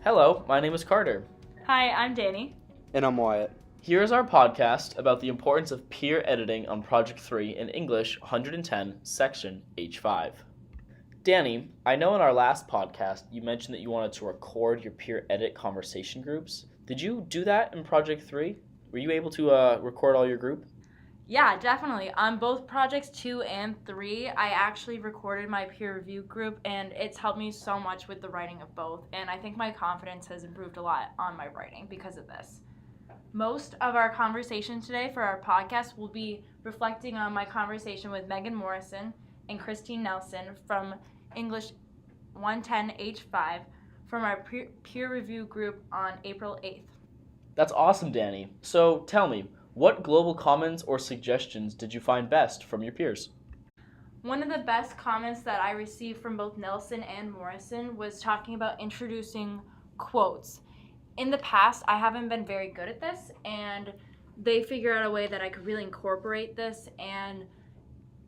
Hello, my name is Carter. Hi, I'm Danny. And I'm Wyatt. Here is our podcast about the importance of peer editing on Project 3 in English 110, Section H5. Danny, I know in our last podcast you mentioned that you wanted to record your peer edit conversation groups. Did you do that in Project 3? Were you able to record all your group? Yeah, definitely. On both Projects 2 and 3, I actually recorded my peer review group, and it's helped me so much with the writing of both, and I think my confidence has improved a lot on my writing because of this. Most of our conversation today for our podcast will be reflecting on my conversation with Megan Morrison and Christine Nelson from English 110 H5 from our peer review group on April 8th. That's awesome, Danny. So tell me, what global comments or suggestions did you find best from your peers? One of the best comments that I received from both Nelson and Morrison was talking about introducing quotes. In the past, I haven't been very good at this, and they figured out a way that I could really incorporate this and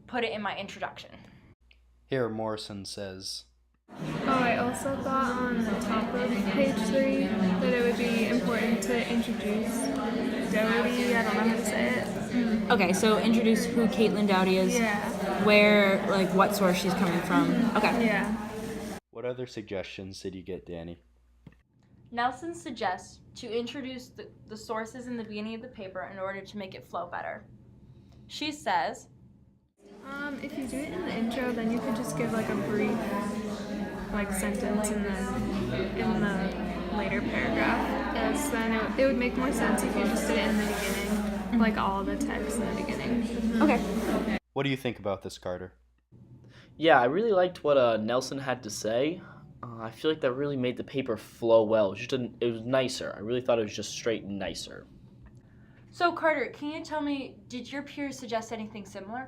put it in my introduction. Here, Morrison says, I also thought on the top of page 3 that it would be important to introduce Doty. I don't know how to say it. Okay, so introduce who Caitlin Dowdy is, Yeah. where, what source she's coming from. Okay. Yeah. What other suggestions did you get, Danny? Nelson suggests to introduce the sources in the beginning of the paper in order to make it flow better. She says, If you do it in the intro, then you could just give a brief sentence and then in the later paragraph, because then it would make more sense if you just did it in the beginning, all the text in the beginning. okay. What do you think about this, Carter? Yeah, I really liked what Nelson had to say. I feel like that really made the paper flow well. It was nicer. I really thought it was just straight nicer. So Carter, can you tell me, did your peers suggest anything similar?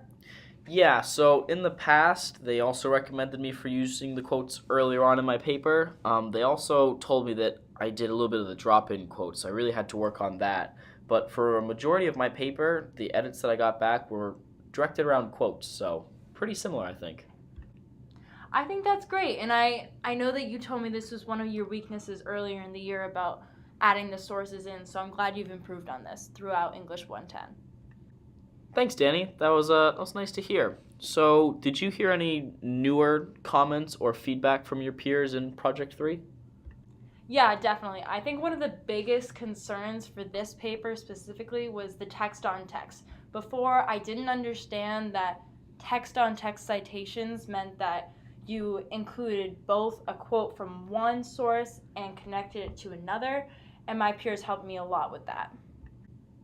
Yeah, so in the past, they also recommended me for using the quotes earlier on in my paper. They also told me that I did a little bit of the drop-in quotes. I really had to work on that. But for a majority of my paper, the edits that I got back were directed around quotes, so pretty similar, I think. I think that's great, and I know that you told me this was one of your weaknesses earlier in the year about adding the sources in, so I'm glad you've improved on this throughout English 110. Thanks, Danny. That was nice to hear. So, did you hear any newer comments or feedback from your peers in Project 3? Yeah, definitely. I think one of the biggest concerns for this paper specifically was the text-on-text. Before, I didn't understand that text-on-text citations meant that you included both a quote from one source and connected it to another, and my peers helped me a lot with that.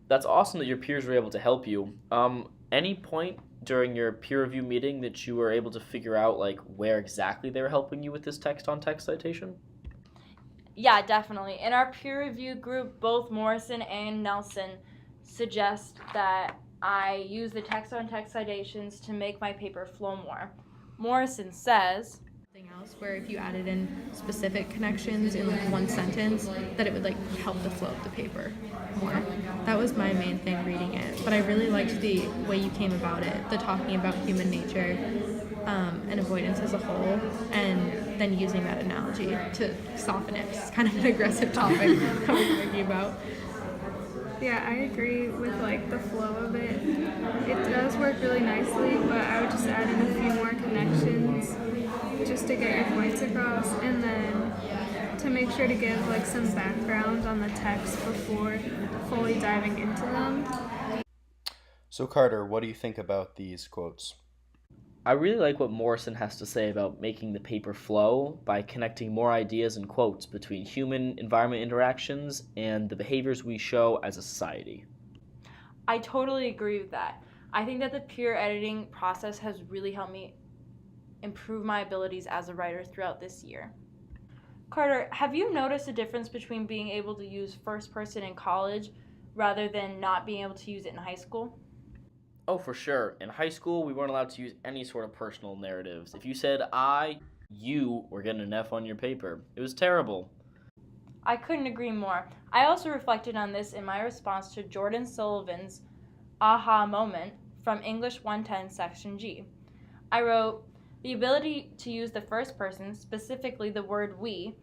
That's awesome that your peers were able to help you. Any point during your peer review meeting that you were able to figure out where exactly they were helping you with this text-on-text citation? Yeah, definitely. In our peer review group, both Morrison and Nelson suggest that I use the text-on-text citations to make my paper flow more. Morrison says, something else where if you added in specific connections in one sentence, that it would help the flow of the paper more. That was my main thing reading it, but I really liked the way you came about it, the talking about human nature and avoidance as a whole, and then using that analogy to soften it. It's kind of an aggressive topic that we're talking about. Yeah, I agree with the flow of it. It does work really nicely, but I would just add in a few more connections just to get your points across, and then to make sure to give some background on the text before fully diving into them. So, Carter, what do you think about these quotes? I really like what Morrison has to say about making the paper flow by connecting more ideas and quotes between human-environment interactions and the behaviors we show as a society. I totally agree with that. I think that the peer editing process has really helped me improve my abilities as a writer throughout this year. Carter, have you noticed a difference between being able to use first person in college rather than not being able to use it in high school? Oh, for sure. In high school, we weren't allowed to use any sort of personal narratives. If you said you were getting an F on your paper. It was terrible. I couldn't agree more. I also reflected on this in my response to Jordan Sullivan's aha moment from English 110 Section G. I wrote, the ability to use the first person, specifically the word we,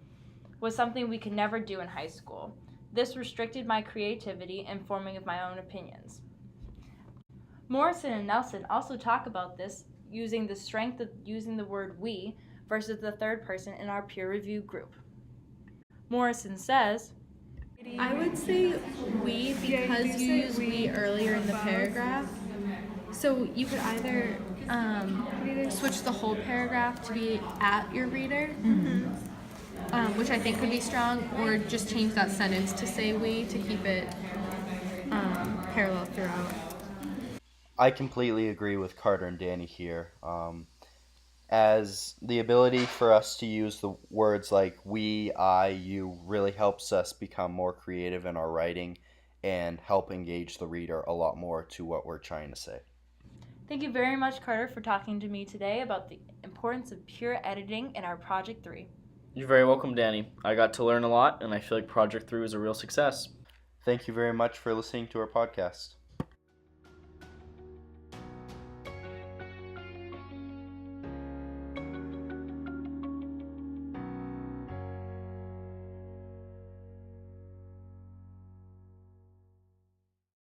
was something we could never do in high school. This restricted my creativity and forming of my own opinions. Morrison and Nelson also talk about this using the strength of using the word we versus the third person in our peer review group. Morrison says, I would say we because you use we earlier in the paragraph. So you could either switch the whole paragraph to be at your reader, which I think could be strong, or just change that sentence to say we to keep it parallel throughout. I completely agree with Carter and Danny here. As the ability for us to use the words like we, I, you really helps us become more creative in our writing and help engage the reader a lot more to what we're trying to say. Thank you very much, Carter, for talking to me today about the importance of pure editing in our Project 3. You're very welcome, Danny. I got to learn a lot, and I feel like Project 3 was a real success. Thank you very much for listening to our podcast.